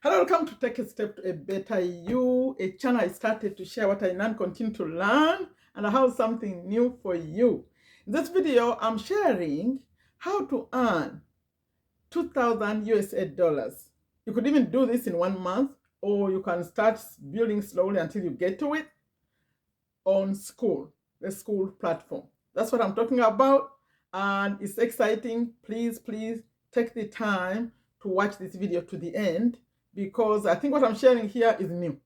Hello, welcome to Take a Step to a Better You, a channel I started to share what I learn, continue to learn, and I have something new for you. In this video, I'm sharing how to earn 2,000 USA dollars. You could even do this in 1 month, or you can start building slowly until you get to it on Skool, the Skool platform. That's what I'm talking about, and it's exciting. Please take the time to watch this video to the end, because I think what I'm sharing here is new.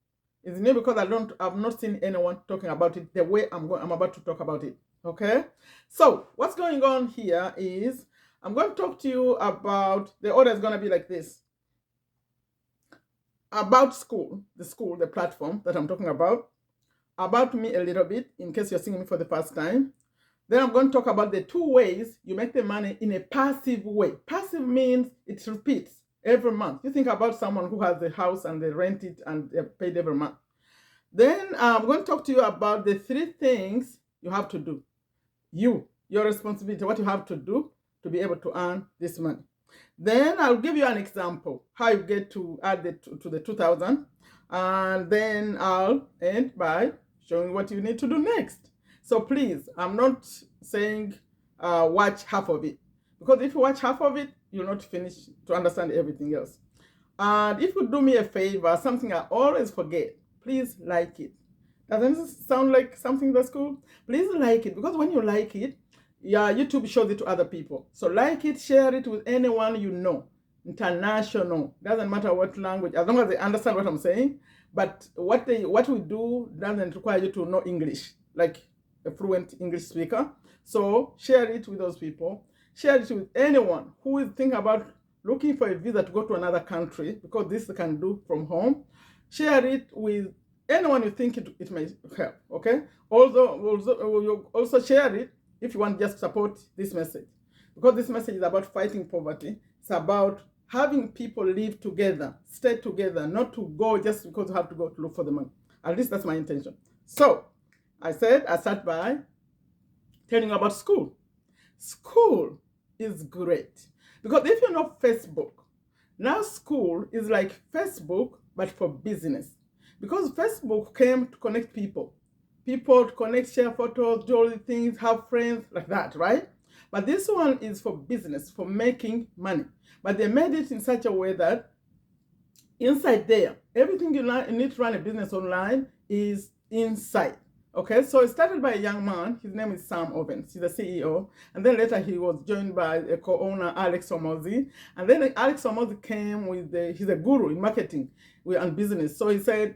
It's new because I've not seen anyone talking about it the way I'm about to talk about it. Okay, so what's going on here is I'm going to talk to you about, the order is going to be like this: about Skool, the platform that I'm talking about me a little bit, in case you're seeing me for the first time. Then I'm going to talk about the 2 ways you make the money in a passive way. Passive means it repeats every month. You think about someone who has a house and they rent it and they're paid every month. Then I'm going to talk to you about the 3 things you have to do. Your responsibility, what you have to do to be able to earn this money. Then I'll give you an example, how you get to add it to the 2,000. And then I'll end by showing what you need to do next. So please, I'm not saying watch half of it, because if you watch half of it, you'll not finish to understand everything else. And if you do me a favor, something I always forget, please like it. Doesn't this sound like something that's cool? Please like it, because when you like it, YouTube shows it to other people. So like it, share it with anyone you know. International, doesn't matter what language, as long as they understand what I'm saying. But what we do doesn't require you to know English, like a fluent English speaker. So share it with those people. Share it with anyone who is thinking about looking for a visa to go to another country, because this they can do from home. Share it with anyone you think it may help. Okay. Also share it if you want just support this message, because this message is about fighting poverty. It's about having people live together, stay together, not to go just because you have to go to look for the money. At least that's my intention. So I said I start by telling you about Skool. Skool is great, because if you know Facebook, now Skool is like Facebook but for business, because Facebook came to connect people to connect, share photos, do all the things, have friends, like that, right? But this one is for business, for making money. But they made it in such a way that inside there, everything you need to run a business online is inside. Okay, so it started by a young man. His name is Sam Ovens. He's the CEO. And then later he was joined by a co-owner, Alex Hormozi. And then Alex Hormozi came with he's a guru in marketing and business. So he said,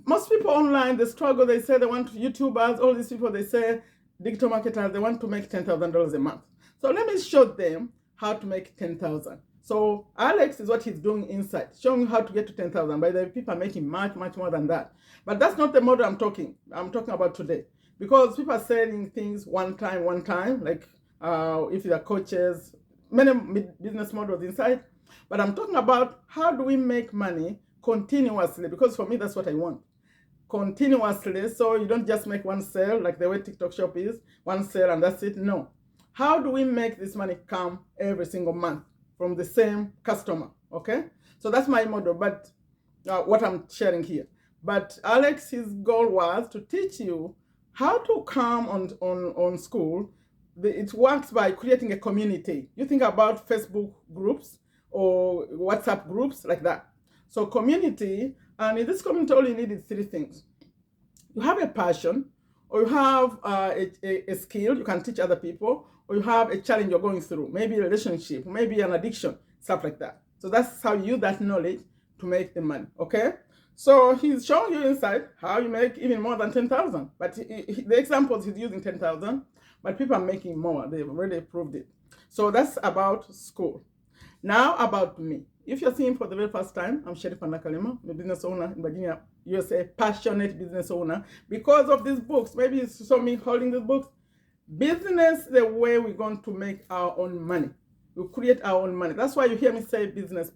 most people online, they struggle. They say they want YouTubers, all these people, they say digital marketers, they want to make $10,000 a month. So let me show them how to make 10,000. So Alex is what he's doing inside, showing you how to get to 10,000. But the people are making much more than that. But that's not the model I'm talking about today, because people are selling things one time, like if they're coaches, many business models inside. But I'm talking about how do we make money continuously, because for me, that's what I want. Continuously, so you don't just make one sale like the way TikTok Shop is, one sale and that's it. No. How do we make this money come every single month from the same customer? Okay, so that's my model, but what I'm sharing here. But Alex, his goal was to teach you how to come on Skool. It works by creating a community. You think about Facebook groups or WhatsApp groups, like that. So community, and in this community, all you need is 3 things. You have a passion, or you have a skill you can teach other people, or you have a challenge you're going through, maybe a relationship, maybe an addiction, stuff like that. So that's how you use that knowledge to make the money. Okay, so he's showing you inside how you make even more than 10,000. But the examples he's using 10,000, but people are making more. They've already proved it. So that's about Skool. Now about me. If you're seeing for the very first time, I'm Sherifa Nakalema, a business owner in Virginia, USA, passionate business owner. Because of these books, maybe you saw me holding these books. Business, the way we're going to make our own money. We create our own money. That's why you hear me say business.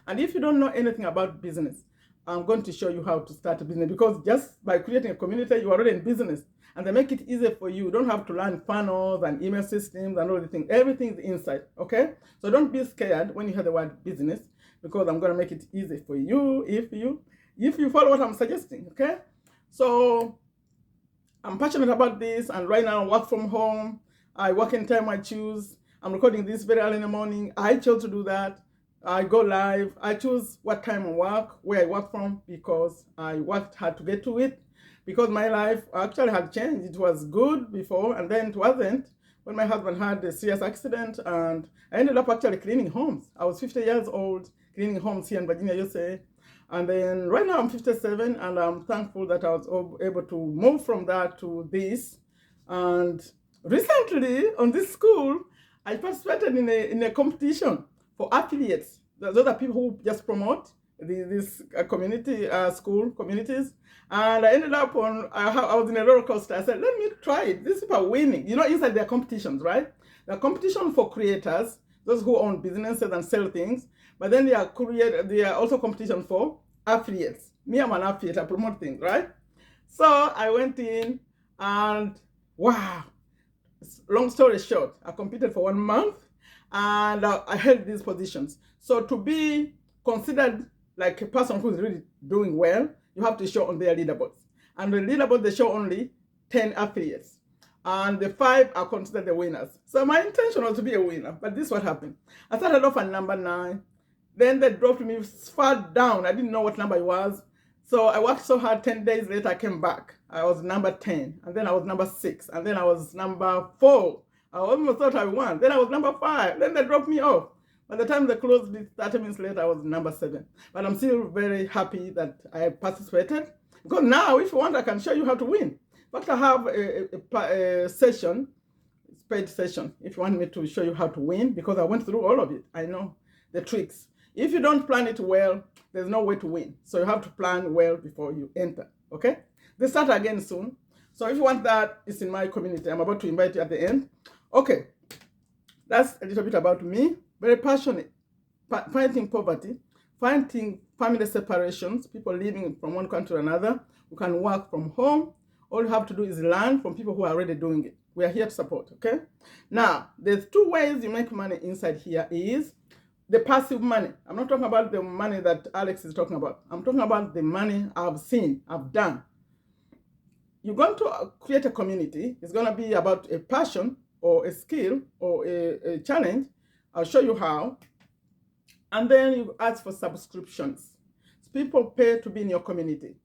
And if you don't know anything about business, I'm going to show you how to start a business, because just by creating a community, you're already in business. And they make it easier for you. You don't have to learn funnels and email systems and all the things. Everything is inside, okay? So don't be scared when you hear the word business, because I'm going to make it easy for you if you follow what I'm suggesting, okay? So I'm passionate about this, and right now I work from home. I work in time I choose. I'm recording this very early in the morning. I chose to do that. I go live. I choose what time I work, where I work from, because I worked hard to get to it. Because my life actually had changed. It was good before, and then it wasn't when my husband had a serious accident, and I ended up actually cleaning homes. I was 50 years old, cleaning homes here in Virginia, USA. And then right now I'm 57, and I'm thankful that I was able to move from that to this. And recently on this school, I participated in a competition for affiliates. Those are people who just promote these community school communities. And I ended up I was in a roller coaster. I said, let me try it. These people are winning. You know, inside their competitions, right? The competition for creators, those who own businesses and sell things. But then they are also competition for affiliates. Me, I'm an affiliate. I promote things, right? So I went in, and wow. Long story short, I competed for 1 month, and I held these positions. So to be considered like a person who's really doing well, you have to show on their leaderboards. And the leaderboard, they show only 10 affiliates. And the 5 are considered the winners. So my intention was to be a winner, but this is what happened. I started off at number 9. Then they dropped me far down. I didn't know what number it was. So I worked so hard. 10 days later, I came back. I was number 10. And then I was number 6. And then I was number 4. I almost thought I won. Then I was number 5. Then they dropped me off. By the time they closed it, 30 minutes later, I was number 7. But I'm still very happy that I participated. Because now, if you want, I can show you how to win. In fact, I have a session, paid session, if you want me to show you how to win, because I went through all of it. I know the tricks. If you don't plan it well, there's no way to win. So you have to plan well before you enter, okay? They start again soon. So if you want that, it's in my community. I'm about to invite you at the end. Okay, that's a little bit about me. Very passionate, fighting poverty, fighting family separations, people living from one country to another who can work from home. All you have to do is learn from people who are already doing it. We are here to support, okay? Now, there's 2 ways you make money inside here is the passive money. I'm not talking about the money that Alex is talking about. I'm talking about the money I've seen, I've done. You're going to create a community. It's going to be about a passion or a skill or a challenge. I'll show you how. And then you ask for subscriptions. People pay to be in your community.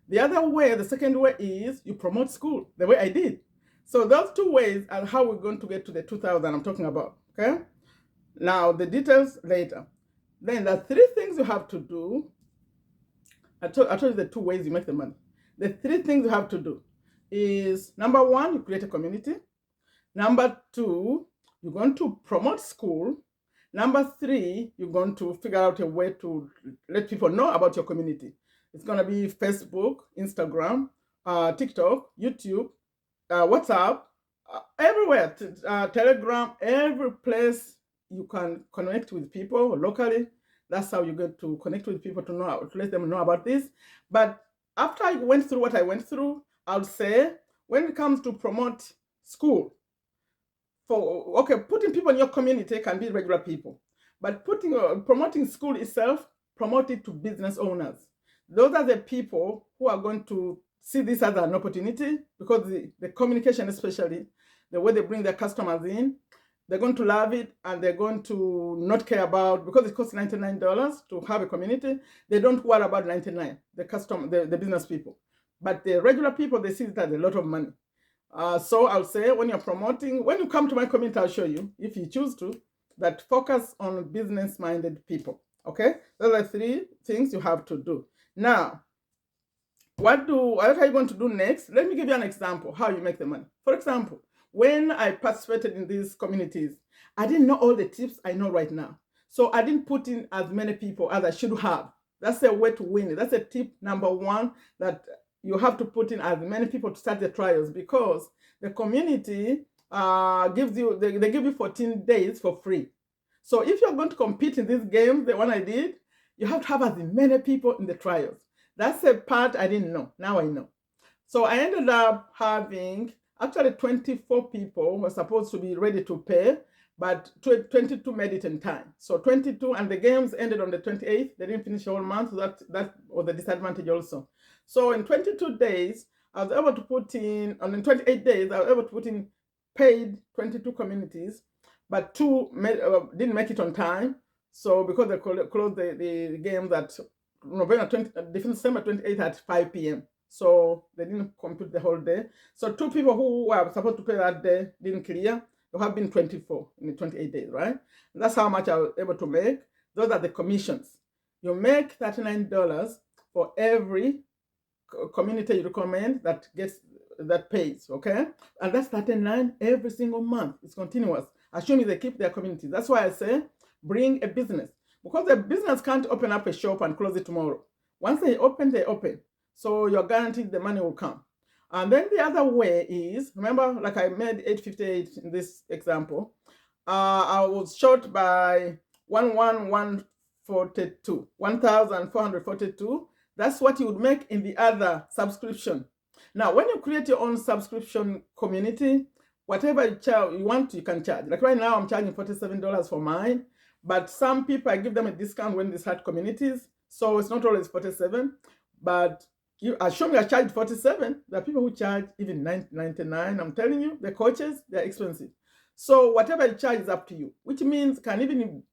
The other way, the second way is you promote school, the way I did. So those 2 ways are how we're going to get to the 2,000 I'm talking about, okay? Now, the details later. Then there are 3 things you have to do. I told you the 2 ways you make the money. The 3 things you have to do is, number 1, you create a community. Number 2, you're going to promote school. Number 3, you're going to figure out a way to let people know about your community. It's going to be Facebook, Instagram, TikTok, YouTube, WhatsApp, everywhere, Telegram, every place you can connect with people locally. That's how you get to connect with people to let them know about this. But after I went through what I went through, I would say when it comes to promote school, putting people in your community can be regular people, but promoting school itself, promote it to business owners. Those are the people who are going to see this as an opportunity, because the communication, especially the way they bring their customers in, they're going to love it, and they're going to not care about, because it costs $99 to have a community, they don't worry about 99, the business people. But the regular people, they see it as a lot of money. So I'll say when you're promoting, when you come to my community, I'll show you, if you choose to, that focus on business-minded people, okay? Those are 3 things you have to do. Now, what are you going to do next? Let me give you an example how you make the money. For example, when I participated in these communities, I didn't know all the tips I know right now. So I didn't put in as many people as I should have. That's a way to win it. That's a tip number 1, that you have to put in as many people to start the trials, because the community they give you 14 days for free. So if you're going to compete in this game, the one I did, you have to have as many people in the trials. That's a part I didn't know. Now I know. So I ended up having actually 24 people who were supposed to be ready to pay, but 22 made it in time. So 22, and the games ended on the 28th. They didn't finish the whole month. So that was the disadvantage also. So in 22 days, I was able to put in, and in 28 days, I was able to put in paid 22 communities, but 2 didn't make it on time. So because they closed the games at December 28th at 5 p.m. So they didn't complete the whole day. So 2 people who were supposed to pay that day didn't clear. There have been 24 in the 28 days, right? And that's how much I was able to make. Those are the commissions. You make $39 for every community you recommend that pays, okay? And that's 39 every single month. It's continuous, assuming they keep their community. That's why I say bring a business, because the business can't open up a shop and close it tomorrow. Once they open, they open. So you're guaranteed the money will come. And then the other way is, remember, like I made 858 in this example, I was short by 1,442. That's what you would make in the other subscription. Now, when you create your own subscription community, whatever you want, you can charge. Like right now, I'm charging $47 for mine, but some people, I give them a discount when they start communities. So it's not always 47, but you assume I charge 47. There are people who charge even 99. I'm telling you, the coaches, they're expensive. So whatever you charge is up to you, which means you can even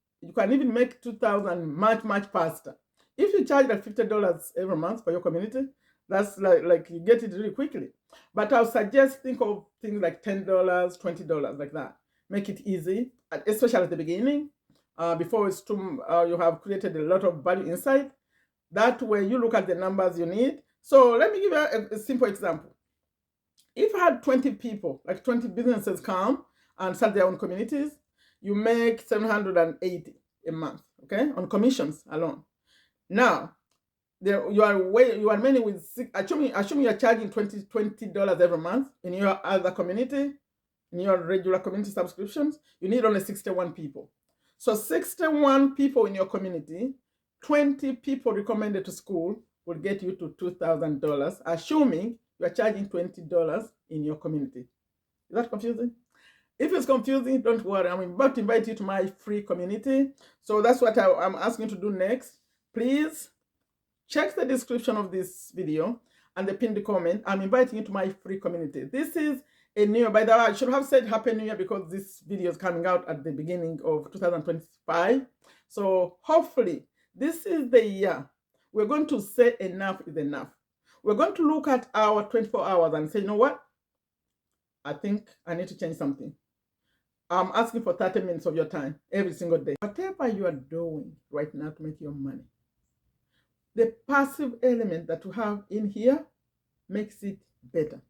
make 2,000 much faster. If you charge like $50 every month for your community, that's like you get it really quickly. But I'll suggest think of things like $10, $20, like that. Make it easy, especially at the beginning, before it's too, you have created a lot of value inside. That way you look at the numbers you need. So let me give you a simple example. If I had 20 people, like 20 businesses come and start their own communities, you make $780 a month, okay, on commissions alone. Now, you are many with assuming you're charging $20 every month in your other community, in your regular community subscriptions, you need only 61 people. So 61 people in your community, 20 people recommended to school will get you to $2,000, assuming you are charging $20 in your community. Is that confusing? If it's confusing, don't worry. I'm about to invite you to my free community. So that's what I'm asking you to do next. Please check the description of this video and the pinned comment. I'm inviting you to my free community. This is a new year. By the way, I should have said Happy New Year because this video is coming out at the beginning of 2025. So hopefully this is the year we're going to say enough is enough. We're going to look at our 24 hours and say, you know what? I think I need to change something. I'm asking for 30 minutes of your time every single day. Whatever you are doing right now to make your money, the passive element that you have in here makes it better.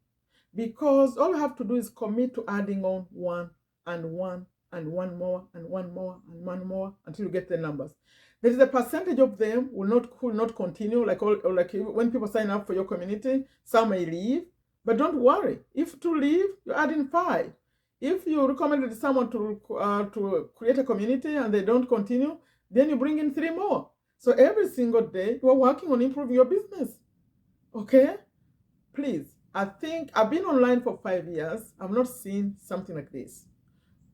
Because all you have to do is commit to adding on one and one and one more and one more and one more until you get the numbers. There is a percentage of them will not continue, like when people sign up for your community, some may leave, but don't worry. If 2 leave, you add in 5. If you recommended someone to create a community and they don't continue, then you bring in 3 more. So every single day, you are working on improving your business. Okay? Please, I think I've been online for 5 years. I've not seen something like this.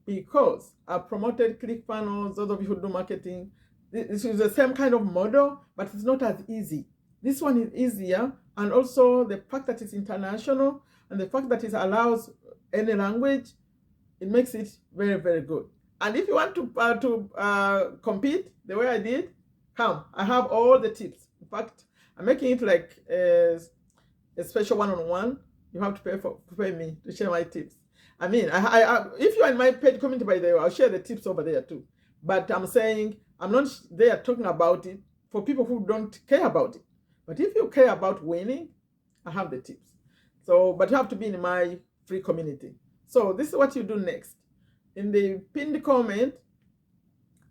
Because I've promoted ClickFunnels, those of you who do marketing. This is the same kind of model, but it's not as easy. This one is easier. And also the fact that it's international and the fact that it allows any language, it makes it very, very good. And if you want to compete the way I did, come. I have all the tips. In fact, I'm making it like a special one-on-one. You have to pay me to share my tips. I mean, if you are in my paid community, by the way, I'll share the tips over there too. But I'm saying I'm not there talking about it for people who don't care about it. But if you care about winning, I have the tips. So, but you have to be in my free community. So this is what you do next. In the pinned comment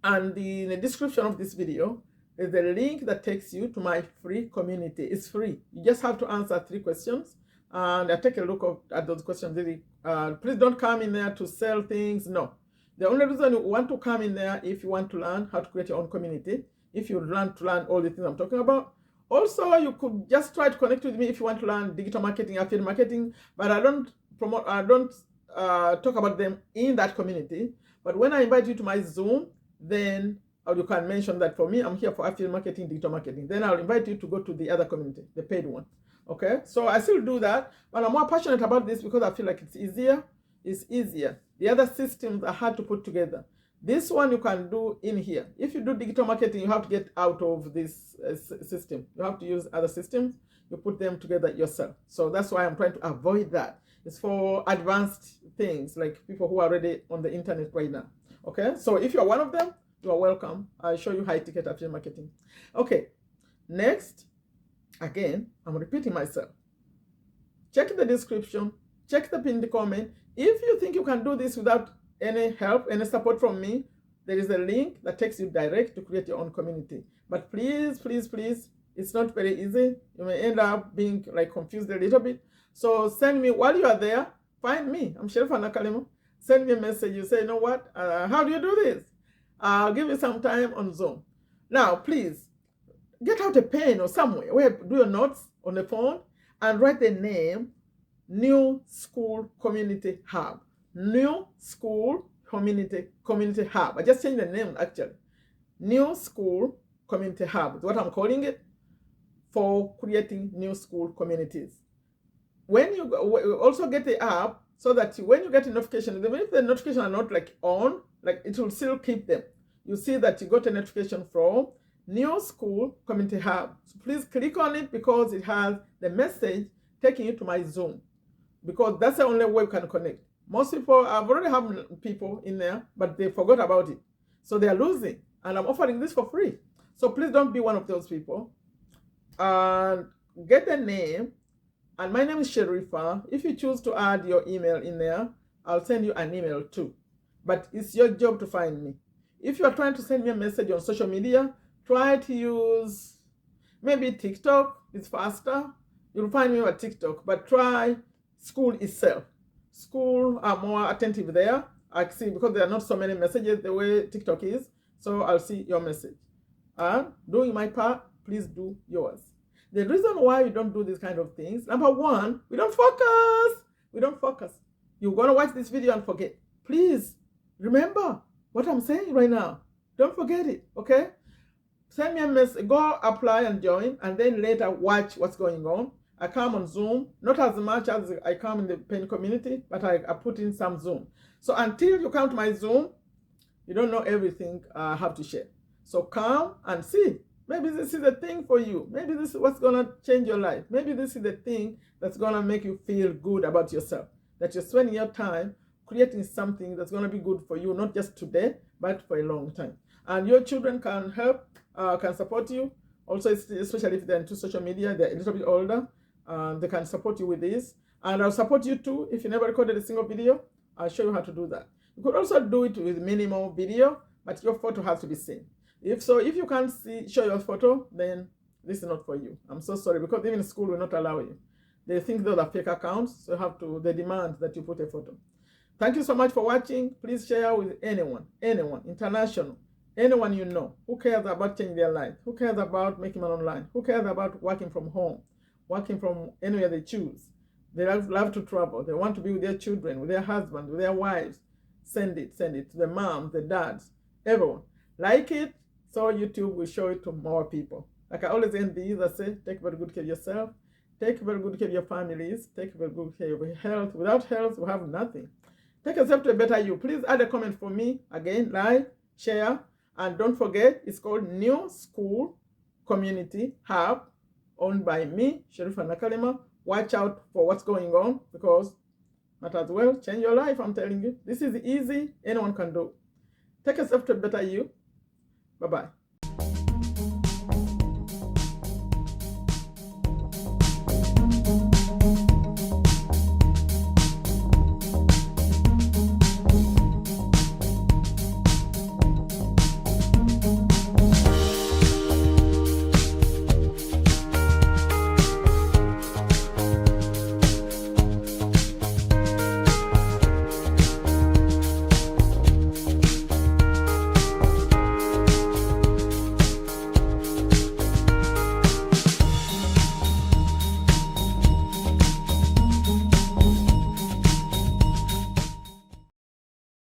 and in the description of this video, there's a link that takes you to my free community. It's free. You just have to answer 3 questions. And I take a look at those questions. Please don't come in there to sell things. No. The only reason you want to come in there if you want to learn how to create your own community, if you learn all the things I'm talking about. Also, you could just try to connect with me if you want to learn digital marketing, affiliate marketing, but I don't talk about them in that community. But when I invite you to my Zoom, then you can mention that for me, I'm here for affiliate marketing, digital marketing. Then I'll invite you to go to the other community, the paid one. Okay, so I still do that, but I'm more passionate about this because I feel like it's easier. It's easier. The other systems are hard to put together. This one you can do in here. If you do digital marketing, you have to get out of this system. You have to use other systems. You put them together yourself. So that's why I'm trying to avoid that. It's for advanced things, like people who are already on the internet right now. Okay, so if you're one of them, you are welcome. I'll show you high ticket affiliate marketing. Okay, next, again, I'm repeating myself. Check the description, check the pinned comment. If you think you can do this without any help, any support from me, there is a link that takes you direct to create your own community. But please, please, please, it's not very easy. You may end up being like confused a little bit. So send me, while you are there, find me. I'm Sherifa Nakalema. Send me a message. You say, you know what? How do you do this? I'll give you some time on Zoom. Now, please, get out a pen or somewhere where do your notes on the phone and write the name New Skool Community Hub. New Skool Community Hub. I just changed the name actually. New Skool Community Hub is what I'm calling it, for creating new school communities. When you also get the app, so that when you get a notification, even if the notifications are not like on, like it will still keep them. You see that you got a notification from New Skool Community Hub. So please click on it because it has the message taking you to my Zoom, because that's the only way we can connect. Most people, I've already have people in there, but they forgot about it. So they are losing, and I'm offering this for free. So please don't be one of those people. And get a name, and my name is Sherifa. If you choose to add your email in there, I'll send you an email too. But it's your job to find me. If you are trying to send me a message on social media, try to use maybe TikTok. It's faster. You'll find me on TikTok, but try Skool itself. Skool are more attentive there. I see, because there are not so many messages the way TikTok is. So I'll see your message. And doing my part, please do yours. The reason why we don't do these kind of things, number one, we don't focus. We don't focus. You're going to watch this video and forget. Please remember what I'm saying right now. Don't forget it, okay? Send me a message, go apply and join, and then later watch what's going on. I come on Zoom, not as much as I come in the pen community, but I put in some Zoom. So until you come to my Zoom, you don't know everything I have to share. So come and see. Maybe this is the thing for you. Maybe this is what's going to change your life. Maybe this is the thing that's going to make you feel good about yourself. That you're spending your time creating something that's going to be good for you, not just today, but for a long time. And your children can help, can support you. Also, especially if they're into social media, they're a little bit older, they can support you with this. And I'll support you too. If you never recorded a single video, I'll show you how to do that. You could also do it with minimal video, but your photo has to be seen. If you can't show your photo, then this is not for you. I'm so sorry, because even school will not allow you. They think those are fake accounts, so they demand that you put a photo. Thank you so much for watching. Please share with anyone, international, anyone you know who cares about changing their life, who cares about making money online, who cares about working from home, working from anywhere they choose. They love to travel. They want to be with their children, with their husbands, with their wives. Send it to the moms, the dads, everyone. Like it, so YouTube will show it to more people. Like I always end these, I say, take very good care of yourself, take very good care of your families, take very good care of your health. Without health, we have nothing. Take yourself to a better you. Please add a comment for me. Again, like, share, and don't forget, it's called New Skool Community Hub, owned by me, Sherifa Nakalema. Watch out for what's going on, because might as well change your life, I'm telling you. This is easy, anyone can do. Take yourself to a better you. Bye-bye.